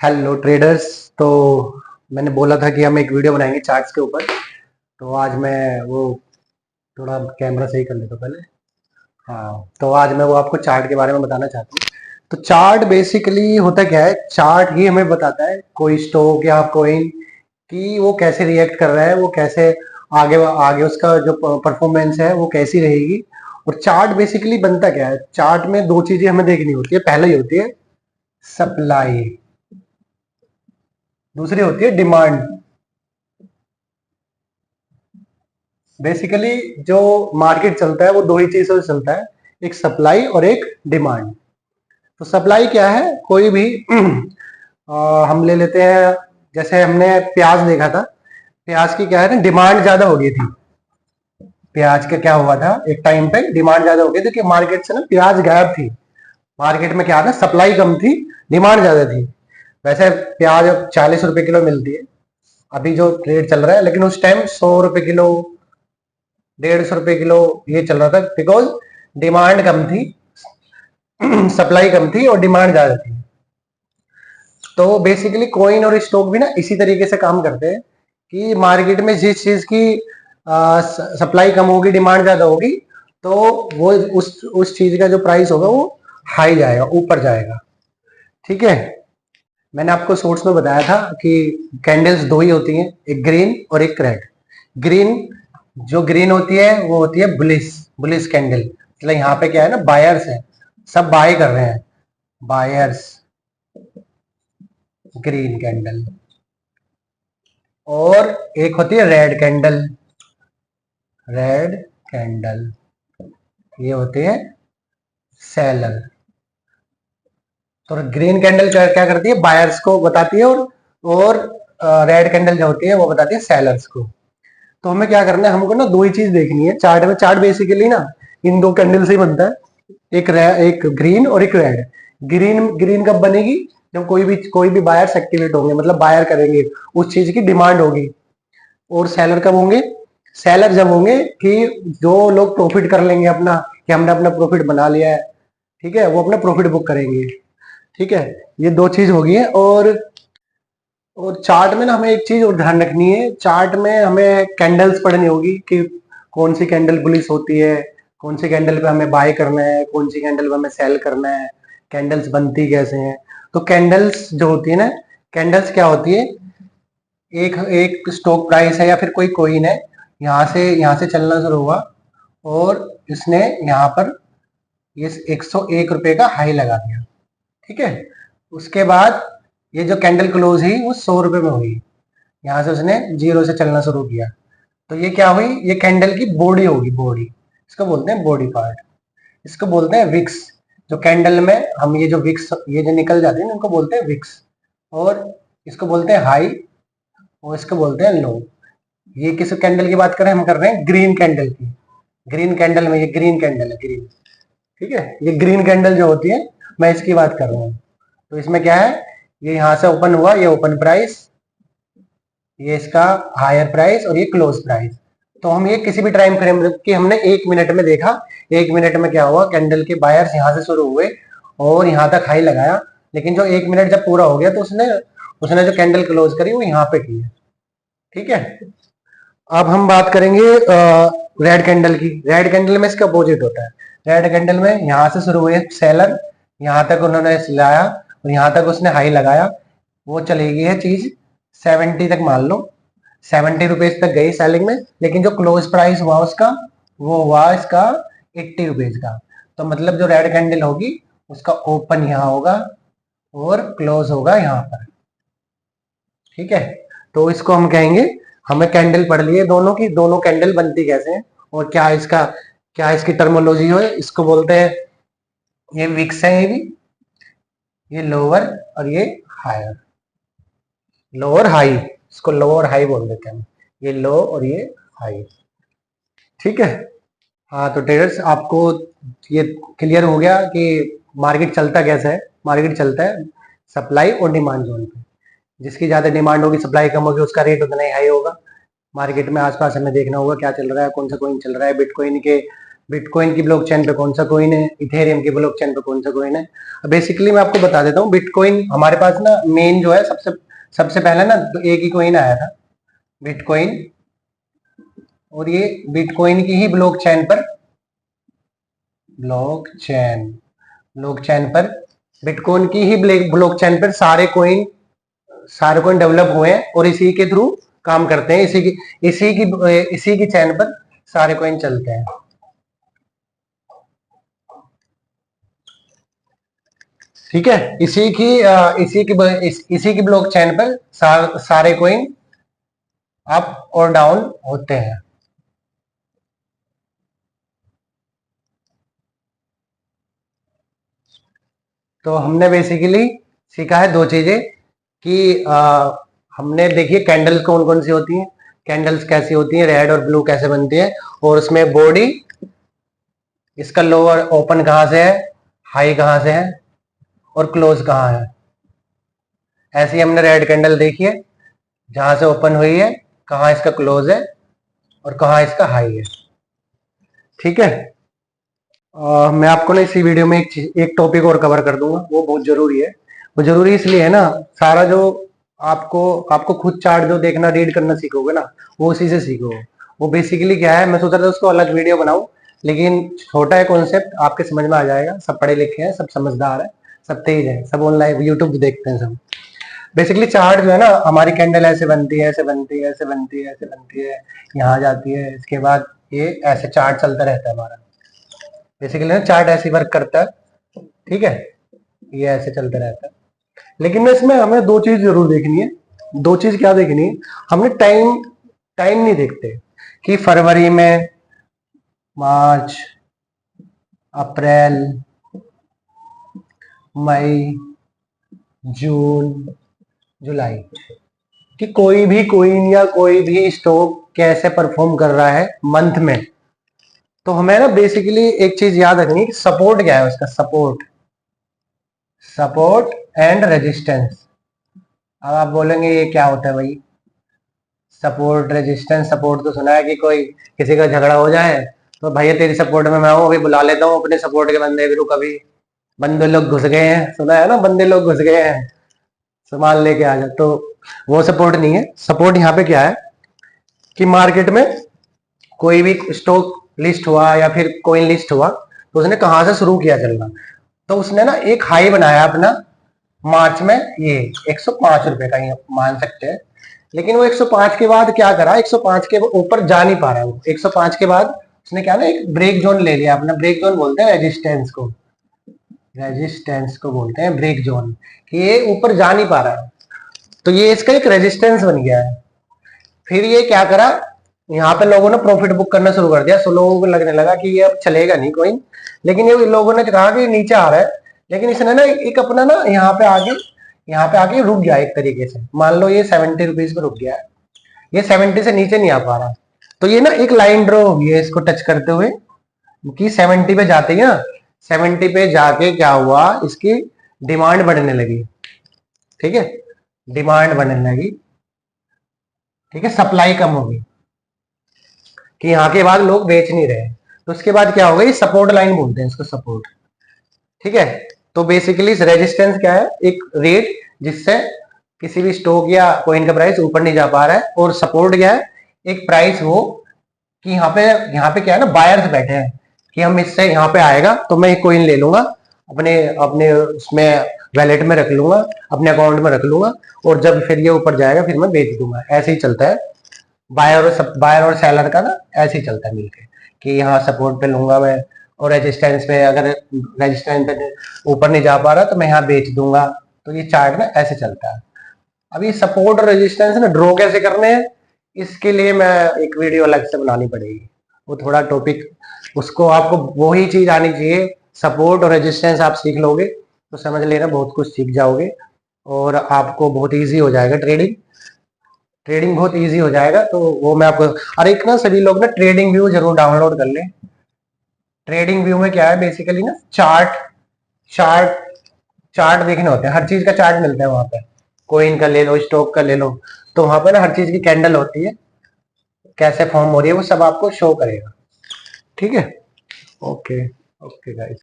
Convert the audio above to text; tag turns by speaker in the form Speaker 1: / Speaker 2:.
Speaker 1: Hello traders. तो मैंने बोला था कि हम एक वीडियो बनाएंगे चार्ट्स के ऊपर। तो आज मैं वो थोड़ा कैमरा सही कर लेता हूं पहले। हाँ, तो आज मैं वो आपको चार्ट के बारे में बताना चाहता हूँ। तो चार्ट बेसिकली होता क्या है, चार्ट ही हमें बताता है कोई स्टॉक या कोइन कि वो कैसे रिएक्ट कर रहा है, वो कैसे आगे आगे उसका जो परफॉर्मेंस है वो कैसी रहेगी। और चार्ट बेसिकली बनता क्या है, चार्ट में दो चीजें हमें देखनी होती है। पहले ही होती है सप्लाई, दूसरी होती है डिमांड। बेसिकली जो मार्केट चलता है वो दो ही चीजों से चलता है, एक सप्लाई और एक डिमांड। तो सप्लाई क्या है, कोई भी हम ले लेते हैं, जैसे हमने प्याज देखा था। प्याज की क्या है ना, डिमांड ज्यादा हो गई थी। प्याज का क्या हुआ था, एक टाइम पे डिमांड ज्यादा हो गई थी कि मार्केट से ना प्याज गायब थी। मार्केट में क्या था, सप्लाई कम थी, डिमांड ज्यादा थी। वैसे प्याज अब 40 रुपए किलो मिलती है अभी जो रेट चल रहा है, लेकिन उस टाइम 100 रुपए किलो, 150 रुपए किलो ये चल रहा था, बिकॉज डिमांड कम थी, सप्लाई कम थी और डिमांड ज्यादा थी। तो बेसिकली कॉइन और स्टॉक भी ना इसी तरीके से काम करते हैं कि मार्केट में जिस चीज की सप्लाई कम होगी, डिमांड ज्यादा होगी, तो वो उस चीज का जो प्राइस होगा वो हाई जाएगा, ऊपर जाएगा। ठीक है। मैंने आपको सोर्स में बताया था कि कैंडल्स दो ही होती हैं, एक ग्रीन और एक रेड। ग्रीन, जो ग्रीन होती है वो होती है बुलिश, बुलिश कैंडल। मतलब यहाँ पे क्या है ना, बायर्स है, सब बाय कर रहे हैं, बायर्स, ग्रीन कैंडल। और एक होती है रेड कैंडल, रेड कैंडल, ये होते हैं सेलर। तो ग्रीन कैंडल क्या क्या करती है, बायर्स को बताती है, और रेड कैंडल जो होती है वो बताती है सेलर्स को। तो हमें क्या करना है, हमको ना दो ही चीज देखनी है चार्ट में। चार्ट बेसिकली ना इन दो कैंडल से ही बनता है, एक ग्रीन और एक रेड। ग्रीन ग्रीन कब बनेगी, जब कोई भी बायर्स एक्टिवेट होंगे, मतलब बायर करेंगे, उस चीज की डिमांड होगी। और सेलर कब होंगे, सेलर जब होंगे कि जो लोग प्रॉफिट कर लेंगे अपना, कि हमने अपना प्रॉफिट बना लिया है, ठीक है, वो अपना प्रॉफिट बुक करेंगे। ठीक है, ये दो चीज होगी है। और चार्ट में ना हमें एक चीज और ध्यान रखनी है, चार्ट में हमें कैंडल्स पढ़नी होगी कि कौन सी कैंडल बुलिश होती है, कौन सी कैंडल पे हमें बाय करना है, कौन सी कैंडल पे हमें सेल करना है, कैंडल्स बनती कैसे हैं। तो कैंडल्स जो होती है ना, कैंडल्स क्या होती है, एक एक स्टॉक प्राइस है या फिर कोई कॉइन है, यहाँ से चलना शुरू हुआ और इसने यहाँ पर ये 101 रुपए का हाई लगा दिया। ठीक है, उसके बाद ये जो कैंडल क्लोज हुई वो 100 रुपए में हुई, यहाँ से उसने जीरो से चलना शुरू किया। तो ये क्या हुई, ये कैंडल की बॉडी होगी, बॉडी, इसको बोलते हैं बॉडी पार्ट, इसको बोलते हैं विक्स। जो कैंडल में हम ये जो विक्स, ये जो निकल जाते हैं इनको बोलते हैं विक्स। और इसको बोलते हैं हाई और इसको बोलते हैं लो। ये किस कैंडल की बात कर रहे हैं, हम कर रहे हैं ग्रीन कैंडल की। ग्रीन कैंडल में ये ग्रीन कैंडल है, ग्रीन। ठीक है, ये ग्रीन कैंडल जो होती है मैं इसकी बात कर रहा हूँ। तो इसमें क्या है, ये यहाँ से ओपन हुआ, ये ओपन प्राइस, ये इसका हायर प्राइस और ये क्लोज प्राइस। तो हम ये किसी भी टाइम फ्रेम कि हमने 1 मिनट में देखा, 1 मिनट में क्या हुआ, कैंडल के बायर्स यहाँ से शुरू हुए और यहाँ तक हाई लगाया, लेकिन जो 1 मिनट जब पूरा हो गया तो उसने उसने जो कैंडल क्लोज करी वो यहाँ पे की है। ठीक है, अब हम बात करेंगे रेड कैंडल की। रेड कैंडल में इसका अपोजिट होता है। रेड कैंडल में यहाँ से शुरू हुए सेलर, यहाँ तक उन्होंने लाया और यहाँ तक उसने हाई लगाया, वो चलेगी है चीज 70 तक, मान लो 70 रुपीज तक गई सेलिंग में, लेकिन जो क्लोज प्राइस हुआ उसका, वो हुआ इसका 80 रुपीज का। तो मतलब जो रेड कैंडल होगी उसका ओपन यहाँ होगा और क्लोज होगा यहाँ पर। ठीक है, तो इसको हम कहेंगे, हमें कैंडल पढ़ लिए दोनों की, दोनों कैंडल बनती कैसे हैं और क्या इसकी टर्मोलॉजी है, इसको बोलते हैं, ये विक्स है, ये भी, ये लोअर और ये हायर, लोअर हाई, इसको लोअर हाई बोल देते हैं हम, ये लो और ये हाई। ठीक है। हाँ, तो ट्रेडर्स आपको ये क्लियर हो गया कि मार्केट चलता कैसा है। मार्केट चलता है सप्लाई और डिमांड जोन पे, जिसकी ज्यादा डिमांड होगी, सप्लाई कम होगी, उसका रेट उतना ही हाई होगा। मार्केट में आसपास हमें देखना होगा क्या चल रहा है, कौन सा कॉइन चल रहा है, बिटकॉइन के बिटकॉइन की ब्लॉकचेन पे कौन सा कॉइन है, इथेरियम की ब्लॉकचेन पे कौन सा कॉइन है। बेसिकली मैं आपको बता देता हूँ, बिटकॉइन हमारे पास ना मेन जो है सबसे सबसे पहले ना तो एक ही कॉइन आया था बिटकॉइन, और ये बिटकॉइन की ही ब्लॉकचेन ब्लॉकचेन पर बिटकॉइन की ही ब्लॉकचेन पर सारे कॉइन डेवलप हुए हैं और इसी के थ्रू काम करते हैं, इसी की चैन पर सारे कॉइन चलते हैं। ठीक है, इसी की ब्लॉकचेन पर सारे कॉइन अप और डाउन होते हैं। तो हमने बेसिकली सीखा है दो चीजें कि हमने देखिए कैंडल्स कौन कौन सी होती हैं, कैंडल्स कैसी होती हैं, रेड और ब्लू कैसे बनती है, और उसमें बॉडी इसका लोअर ओपन कहाँ से है, हाई कहाँ से है, और क्लोज कहाँ है। ऐसे ही हमने रेड कैंडल देखी है, जहां से ओपन हुई है कहाँ इसका क्लोज है और कहाँ इसका हाई है। ठीक है, मैं आपको ना इसी वीडियो में एक टॉपिक और कवर कर दूंगा, वो बहुत जरूरी है। वो जरूरी इसलिए है ना, सारा जो आपको आपको खुद चार्ट जो देखना रीड करना सीखोगे ना, वो उसी से सीखोगे। वो बेसिकली क्या है, मैं सोच रहा था उसको अलग वीडियो बनाऊं, लेकिन छोटा है कॉन्सेप्ट, आपके समझ में आ जाएगा। सब पढ़े लिखे हैं, सब समझदार है, सब तेज है, सब ऑनलाइन यूट्यूब देखते हैं सब। बेसिकली चार्ट जो है ना, हमारी कैंडल ऐसे बनती है, ऐसे बनती है, ऐसे बनती है, ऐसे बनती है, यहाँ जाती है, इसके बाद ये ऐसे चार्ट चलता रहता है हमारा। बेसिकली ना चार्ट ऐसे वर्क करता है, ठीक है, ये ऐसे चलता रहता है। लेकिन ना इसमें हमें दो चीज जरूर देखनी है। दो चीज क्या देखनी है, हमने टाइम टाइम नहीं देखते कि फरवरी में, मार्च, अप्रैल, मई, जून, जुलाई, कि कोई भी कोइन या कोई भी स्टॉक कैसे परफॉर्म कर रहा है मंथ में। तो हमें ना बेसिकली एक चीज याद रखनी है कि सपोर्ट क्या है उसका, सपोर्ट एंड रेजिस्टेंस। अब आप बोलेंगे ये क्या होता है भाई, सपोर्ट रेजिस्टेंस। सपोर्ट तो सुना है कि कोई किसी का झगड़ा हो जाए तो भैया तेरी सपोर्ट में मैं हूँ, अभी बुला लेता हूँ अपने सपोर्ट के बंदे, भी रुक अभी, बंदे लोग घुस गए हैं, सुना है ना, बंदे लोग घुस गए हैं, सामान लेके आ जा। तो वो सपोर्ट नहीं है। सपोर्ट यहाँ पे क्या है कि मार्केट में कोई भी स्टॉक लिस्ट हुआ या फिर कोइन लिस्ट हुआ, तो उसने कहां से शुरू किया चलना, तो उसने ना एक हाई बनाया अपना मार्च में, ये 105 रुपए का ही मान सकते हैं। लेकिन वो 105 के बाद क्या करा, 105 के ऊपर जा नहीं पा रहा है वो। 105 के बाद उसने क्या ना एक ब्रेक जोन ले लिया अपना। ब्रेक जोन बोलते हैं रेजिस्टेंस को बोलते हैं ब्रेक जोन, कि ये ऊपर जा नहीं पा रहा है, तो ये इसका एक रेजिस्टेंस बन गया है। फिर ये क्या करा, यहाँ पे लोगों ने प्रॉफिट बुक करना शुरू कर दिया। सो लोगों को लगने लगा कि ये अब चलेगा नहीं कोई, लेकिन ये लोगों ने कहा कि नीचे आ रहा है, लेकिन इसने ना एक अपना ना यहाँ पे आके रुक गया एक तरीके से। मान लो ये 70 रुपीज पे रुक गया है, ये 70 से नीचे नहीं आ पा रहा, तो ये ना एक लाइन ड्रॉ होगी है इसको टच करते हुए, कि 70 पे जाते ही ना, 70 पे जाके क्या हुआ, इसकी डिमांड बढ़ने लगी। ठीक है, डिमांड बढ़ने लगी, ठीक है, सप्लाई कम होगी, कि यहाँ के बाद लोग बेच नहीं रहे, तो उसके बाद क्या होगा, ये सपोर्ट लाइन बोलते हैं इसको, सपोर्ट। ठीक है, तो बेसिकली रेजिस्टेंस क्या है, एक रेट जिससे किसी भी स्टॉक या कॉइन का प्राइस ऊपर नहीं जा पा रहा है, और सपोर्ट क्या है, एक प्राइस हो कि यहाँ पे क्या है ना, बायर्स बैठे हैं कि हम इससे यहाँ पे आएगा तो मैं एक कॉइन ले लूंगा, अपने अपने उसमें वैलेट में रख लूंगा, अपने अकाउंट में रख लूंगा, और जब फिर ये ऊपर जाएगा फिर मैं बेच दूंगा। ऐसे ही चलता है बायर और सेलर का ना, ऐसे ही चलता है मिलके, कि यहाँ सपोर्ट पे लूंगा मैं, और रेजिस्टेंस पे, अगर रेजिस्टेंस पे ऊपर नहीं जा पा रहा तो मैं यहाँ बेच दूंगा। तो ये चार्ट ना ऐसे चलता है। अब ये सपोर्ट और रेजिस्टेंस ना ड्रॉ कैसे करने हैं, इसके लिए मैं एक वीडियो अलग से बनानी पड़ेगी, वो थोड़ा टॉपिक, उसको आपको वही चीज आनी चाहिए। सपोर्ट और रेजिस्टेंस आप सीख लोगे तो समझ लेना बहुत कुछ सीख जाओगे, और आपको बहुत ईजी हो जाएगा ट्रेडिंग बहुत इजी हो जाएगा। तो वो मैं आपको, और एक ना सभी लोग ना ट्रेडिंग व्यू जरूर डाउनलोड कर लें। ट्रेडिंग व्यू में क्या है, बेसिकली ना चार्ट चार्ट देखने होते हैं, हर चीज का चार्ट मिलता है वहां पे, कोइन का ले लो, स्टॉक का ले लो, तो वहां पे ना हर चीज की कैंडल होती है, कैसे फॉर्म हो रही है वो सब आपको शो करेगा। ठीक है, ओके ओके गाइस।